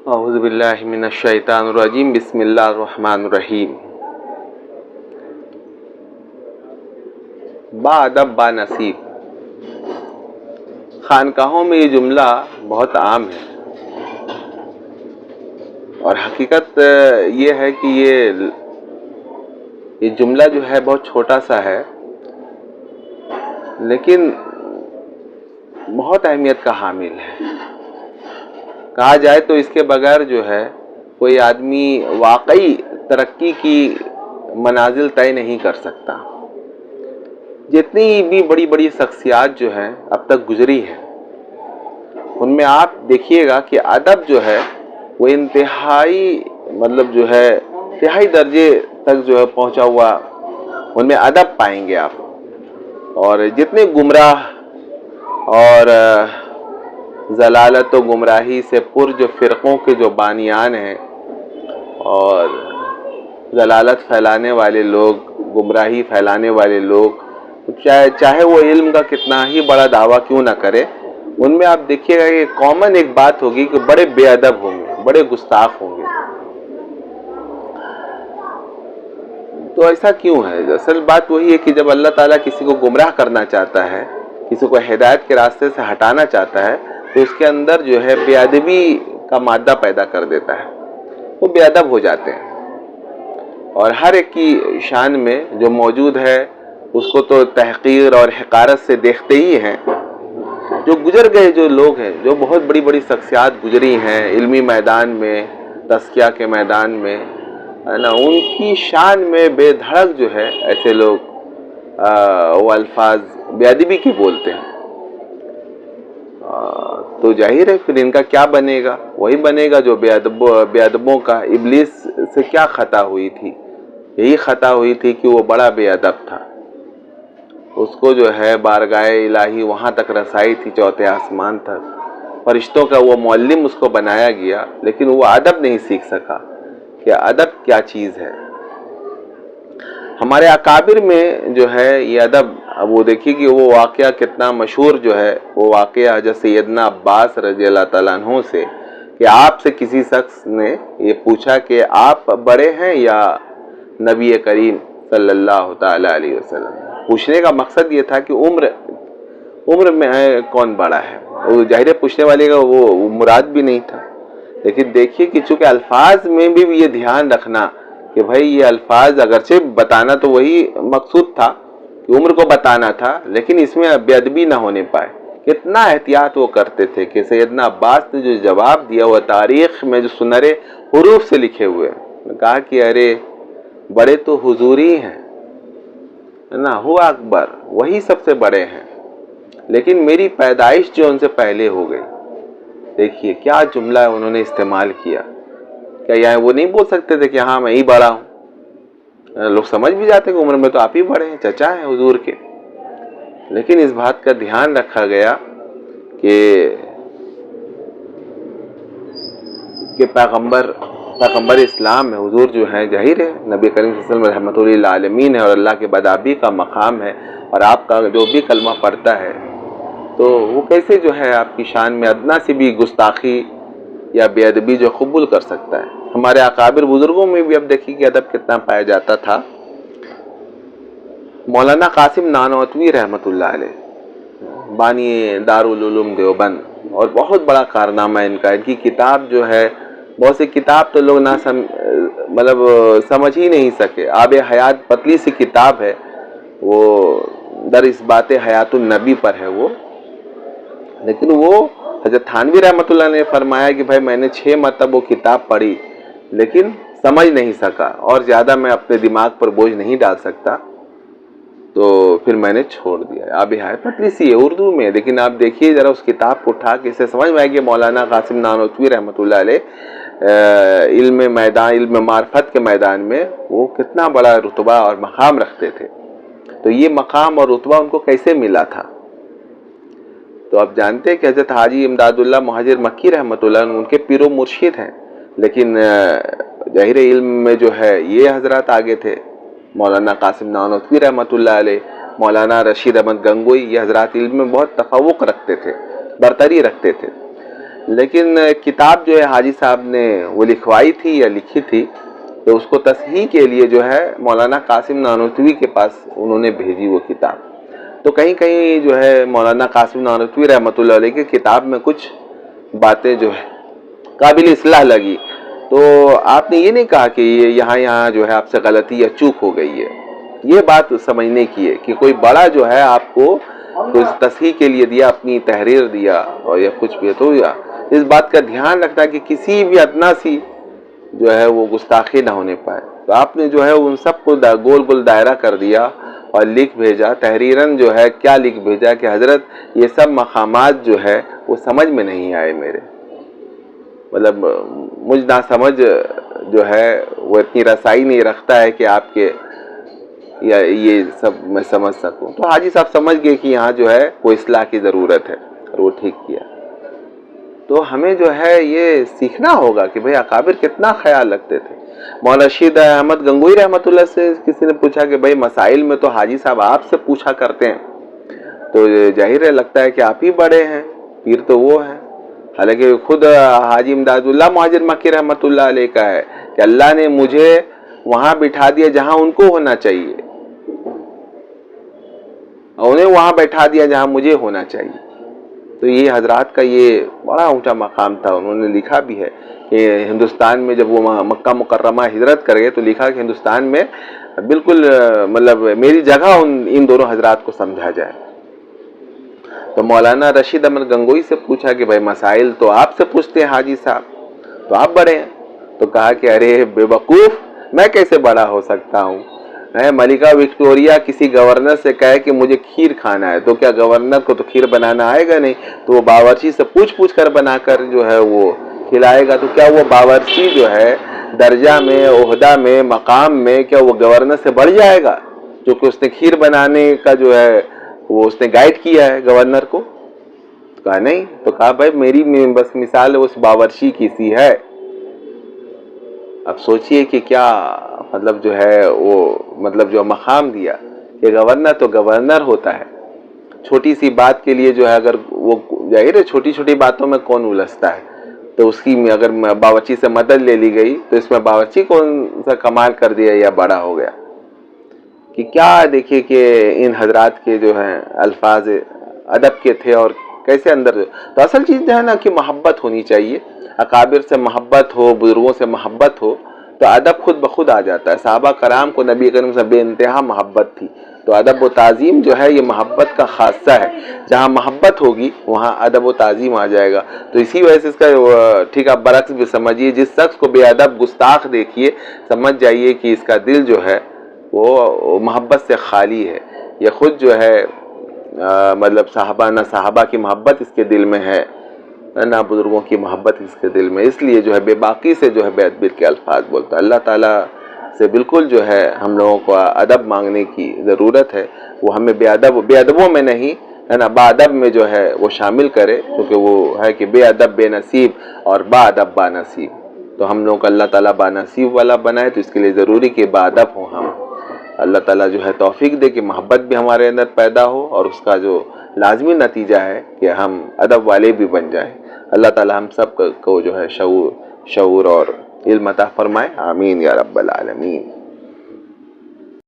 اعوذ باللہ من الشیطان الرجیم بسم اللہ الرحمن الرحیم۔ با ادب با نصیب، خانقاہوں میں یہ جملہ بہت عام ہے، اور حقیقت یہ ہے کہ یہ جملہ جو ہے بہت چھوٹا سا ہے، لیکن بہت اہمیت کا حامل ہے۔ کہا جائے تو اس کے بغیر جو ہے کوئی آدمی واقعی ترقی کی منازل طے نہیں کر سکتا۔ جتنی بھی بڑی بڑی شخصیات جو ہیں اب تک گزری ہیں، ان میں آپ دیکھیے گا کہ ادب جو ہے وہ انتہائی انتہائی درجے تک جو ہے پہنچا ہوا، ان میں ادب پائیں گے آپ۔ اور جتنے گمراہ اور ضلالت و گمراہی سے پر جو فرقوں کے جو بانیان ہیں اور ضلالت پھیلانے والے لوگ، گمراہی پھیلانے والے لوگ، چاہے وہ علم کا کتنا ہی بڑا دعویٰ کیوں نہ کرے، ان میں آپ دیکھیے گا کہ کامن ایک بات ہوگی کہ بڑے بے ادب ہوں گے، بڑے گستاخ ہوں گے۔ تو ایسا کیوں ہے؟ اصل بات وہی ہے کہ جب اللہ تعالیٰ کسی کو گمراہ کرنا چاہتا ہے، کسی کو ہدایت کے راستے سے ہٹانا چاہتا ہے، تو اس کے اندر جو ہے بے ادبی کا مادہ پیدا کر دیتا ہے، وہ بے ادب ہو جاتے ہیں۔ اور ہر ایک کی شان میں جو موجود ہے اس کو تو تحقیر اور حقارت سے دیکھتے ہی ہیں۔ جو گزر گئے جو لوگ ہیں، جو بہت بڑی بڑی شخصیات گزری ہیں علمی میدان میں، تزکیہ کے میدان میں، ہے نا، ان کی شان میں بے دھڑک جو ہے ایسے لوگ وہ الفاظ بے ادبی کی بولتے ہیں، تو ظاہر ہے پھر ان کا کیا بنے گا؟ وہی بنے گا جو بے ادبوں کا۔ ابلیس سے کیا خطا ہوئی تھی؟ یہی خطا ہوئی تھی کہ وہ بڑا بے ادب تھا، اس کو جو ہے بارگاہ الہی وہاں تک رسائی تھی، چوتھے آسمان تک، فرشتوں کا وہ معلم اس کو بنایا گیا، لیکن وہ ادب نہیں سیکھ سکا کہ ادب کیا چیز ہے۔ ہمارے اکابر میں جو ہے یہ ادب، اب وہ دیکھیے کہ وہ واقعہ کتنا مشہور جو ہے، وہ واقعہ حضرت سیدنا عباس رضی اللہ تعالیٰ عنہ سے، کہ آپ سے کسی شخص نے یہ پوچھا کہ آپ بڑے ہیں یا نبی کریم صلی اللہ تعالیٰ علیہ وسلم۔ پوچھنے کا مقصد یہ تھا کہ عمر میں کون بڑا ہے، وہ ظاہر پوچھنے والے کا وہ مراد بھی نہیں تھا، لیکن دیکھیے کہ چونکہ الفاظ میں بھی یہ دھیان رکھنا کہ بھائی یہ الفاظ اگرچہ بتانا تو وہی مقصود تھا کہ عمر کو بتانا تھا، لیکن اس میں بے ادبی نہ ہونے پائے۔ کتنا احتیاط وہ کرتے تھے کہ سیدنا عباس نے جو جواب دیا وہ تاریخ میں جو سنہرے حروف سے لکھے ہوئے ہیں، کہا کہ ارے بڑے تو حضور ہی ہیں، نا، ہوا اکبر، وہی سب سے بڑے ہیں، لیکن میری پیدائش جو ان سے پہلے ہو گئی۔ دیکھیے کیا جملہ انہوں نے استعمال کیا۔ کیا یہاں وہ نہیں بول سکتے تھے کہ ہاں میں ہی بڑا ہوں؟ لوگ سمجھ بھی جاتے کہ عمر میں تو آپ ہی بڑے ہیں، چچا ہیں حضور کے، لیکن اس بات کا دھیان رکھا گیا کہ پیغمبر اسلام ہے، حضور جو ہیں، ظاہر ہے نبی کریم صلی اللہ علیہ وسلم رحمۃ للعالمین ہے، اور اللہ کے بدابی کا مقام ہے، اور آپ کا جو بھی کلمہ پڑھتا ہے تو وہ کیسے جو ہے آپ کی شان میں ادنا سی بھی گستاخی یا بے ادبی جو قبول کر سکتا ہے۔ ہمارے اکابر بزرگوں میں بھی اب دیکھیے کہ ادب کتنا پایا جاتا تھا۔ مولانا قاسم نانوتوی رحمۃ اللہ علیہ، بانی دارالعلوم دیوبند، اور بہت بڑا کارنامہ ان کا، ان کی کتاب جو ہے، بہت سی کتاب تو لوگ سمجھ ہی نہیں سکے۔ آب حیات پتلی سی کتاب ہے، وہ در اثبات حیات النبی پر ہے وہ، لیکن وہ حضرت تھانوی رحمۃ اللہ نے فرمایا کہ بھائی میں نے 6 مرتبہ وہ کتاب پڑھی لیکن سمجھ نہیں سکا، اور زیادہ میں اپنے دماغ پر بوجھ نہیں ڈال سکتا، تو پھر میں نے چھوڑ دیا۔ آب حیات پتلی سی ہے اردو میں، لیکن آپ دیکھیے ذرا اس کتاب کو اٹھا کے، اسے سمجھ میں آئے کہ مولانا قاسم نانوتوی رحمۃ اللہ علیہ علم معرفت کے میدان میں وہ کتنا بڑا رتبہ اور مقام رکھتے تھے۔ تو یہ مقام اور رتبہ ان کو کیسے ملا تھا؟ تو آپ جانتے ہیں کہ حضرت حاجی امداد اللہ مہاجر مکی رحمۃ اللہ عنہ ان کے پیر و مرشد ہیں، لیکن ظاہر علم میں جو ہے یہ حضرات آگے تھے، مولانا قاسم نانوتوی رحمۃ اللہ علیہ، مولانا رشید احمد گنگوئی، یہ حضرات علم میں بہت تفوق رکھتے تھے، برتری رکھتے تھے، لیکن کتاب جو ہے حاجی صاحب نے وہ لکھوائی تھی یا لکھی تھی، تو اس کو تصحیح کے لیے جو ہے مولانا قاسم نانوتوی کے پاس انہوں نے بھیجی وہ کتاب. تو کہیں کہیں جو ہے مولانا قاسم نانوتوی رحمۃ اللہ علیہ کی کتاب میں کچھ باتیں جو ہے قابل اصلاح لگی. تو آپ نے یہ نہیں کہا کہ یہ یہاں جو ہے آپ سے غلطی یا چوک ہو گئی ہے. یہ بات سمجھنے کی ہے کہ کوئی بڑا جو ہے آپ کو کچھ تصحیح کے لیے دیا، اپنی تحریر دیا اور یا کچھ بھی، تو اس بات کا دھیان رکھنا کہ کسی بھی ادنا سی جو ہے وہ گستاخی نہ ہونے پائے. تو آپ نے جو ہے ان سب کو گول گول دائرہ کر دیا اور لکھ بھیجا تحریراً جو ہے کیا لکھ بھیجا کہ حضرت یہ سب مقامات جو ہے وہ سمجھ میں نہیں آئے میرے، مطلب مجھ نہ سمجھ جو ہے وہ اتنی رسائی نہیں رکھتا ہے کہ آپ کے یا یہ سب میں سمجھ سکوں. تو حاجی صاحب سمجھ گئے کہ یہاں جو ہے کوئی اصلاح کی ضرورت ہے اور وہ ٹھیک کیا. تو ہمیں جو ہے یہ سیکھنا ہوگا کہ بھئی اکابر کتنا خیال رکھتے تھے. مولانا رشید احمد گنگوئی رحمۃ اللہ سے کسی نے پوچھا کہ بھئی مسائل میں تو حاجی صاحب آپ سے پوچھا کرتے ہیں، تو ظاہر ہے لگتا ہے کہ آپ ہی بڑے ہیں، پیر تو وہ ہیں. حالانکہ خود حاجی امداد اللہ مہاجر مکی رحمۃ اللہ علیہ کا ہے کہ اللہ نے مجھے وہاں بٹھا دیا جہاں ان کو ہونا چاہیے، اور انہیں وہاں بیٹھا دیا جہاں مجھے ہونا چاہیے. تو یہ حضرات کا یہ بڑا اونچا مقام تھا. انہوں نے لکھا بھی ہے کہ ہندوستان میں جب وہ مکہ مکرمہ ہجرت کر گئے تو لکھا کہ ہندوستان میں بالکل مطلب میری جگہ ان دونوں حضرات کو سمجھا جائے. تو مولانا رشید احمد گنگوئی سے پوچھا کہ بھائی مسائل تو آپ سے پوچھتے ہیں حاجی صاحب، تو آپ بڑے ہیں. تو کہا کہ ارے بے وقوف، میں کیسے بڑا ہو سکتا ہوں؟ ملکہ وکٹوریہ کسی گورنر سے کہے کہ مجھے کھیر کھانا ہے، تو کیا گورنر کو تو کھیر بنانا آئے گا نہیں؟ تو وہ باورچی سے پوچھ کر بنا کر جو ہے وہ کھلائے گا. تو کیا وہ باورچی جو ہے درجہ میں، عہدہ میں، مقام میں، کیا وہ گورنر سے بڑھ جائے گا جو کہ اس نے کھیر بنانے کا جو ہے وہ اس نے گائیڈ کیا ہے گورنر کو؟ کہا نہیں. تو کہا بھائی میری بس مثال اس باورچی کی سی ہے. اب سوچئے کہ کیا مطلب جو ہے وہ مطلب جو مقام دیا کہ گورنر تو گورنر ہوتا ہے. چھوٹی سی بات کے لیے جو ہے اگر وہ ظاہر ہے چھوٹی چھوٹی باتوں میں کون الجھتا ہے، تو اس کی اگر باورچی سے مدد لے لی گئی تو اس میں باورچی کون سا کمال کر دیا یا بڑا ہو گیا. کہ کیا دیکھیے کہ ان حضرات کے جو ہیں الفاظ ادب کے تھے اور کیسے اندر. تو اصل چیز جو ہے نا کہ محبت ہونی چاہیے. اکابر سے محبت ہو، بزرگوں سے محبت ہو تو ادب خود بخود آ جاتا ہے. صحابہ کرام کو نبی کریم سے بے انتہا محبت تھی. تو ادب و تعظیم جو ہے یہ محبت کا خاصہ ہے. جہاں محبت ہوگی وہاں ادب و تعظیم آ جائے گا. تو اسی وجہ سے اس کا ٹھیک آپ برعکس بھی سمجھیے، جس شخص کو بے ادب گستاخ دیکھیے سمجھ جائیے کہ اس کا دل جو ہے وہ محبت سے خالی ہے. یہ خود جو ہے مطلب صحابہ کی محبت اس کے دل میں ہے، نہ بزرگوں کی محبت اس کے دل میں. اس لیے جو ہے بے باکی سے جو ہے بے ادبی کے الفاظ بولتا ہے. اللہ تعالیٰ سے بالکل جو ہے ہم لوگوں کو ادب مانگنے کی ضرورت ہے. وہ ہمیں بے ادبوں میں نہیں ہے نا، با ادب میں جو ہے وہ شامل کرے، کیونکہ وہ ہے کہ بے ادب بے نصیب اور با ادب با نصیب. تو ہم لوگوں کو اللہ تعالیٰ با نصیب والا بنائے. تو اس کے لیے ضروری کہ با ادب ہوں ہم. اللہ تعالیٰ جو ہے توفیق دے کہ محبت بھی ہمارے اندر پیدا ہو، اور اس کا جو لازمی نتیجہ ہے کہ ہم ادب والے بھی بن جائیں. اللہ تعالیٰ ہم سب کو جو ہے شعور اور علم عطا فرمائے. آمین یا رب العالمین.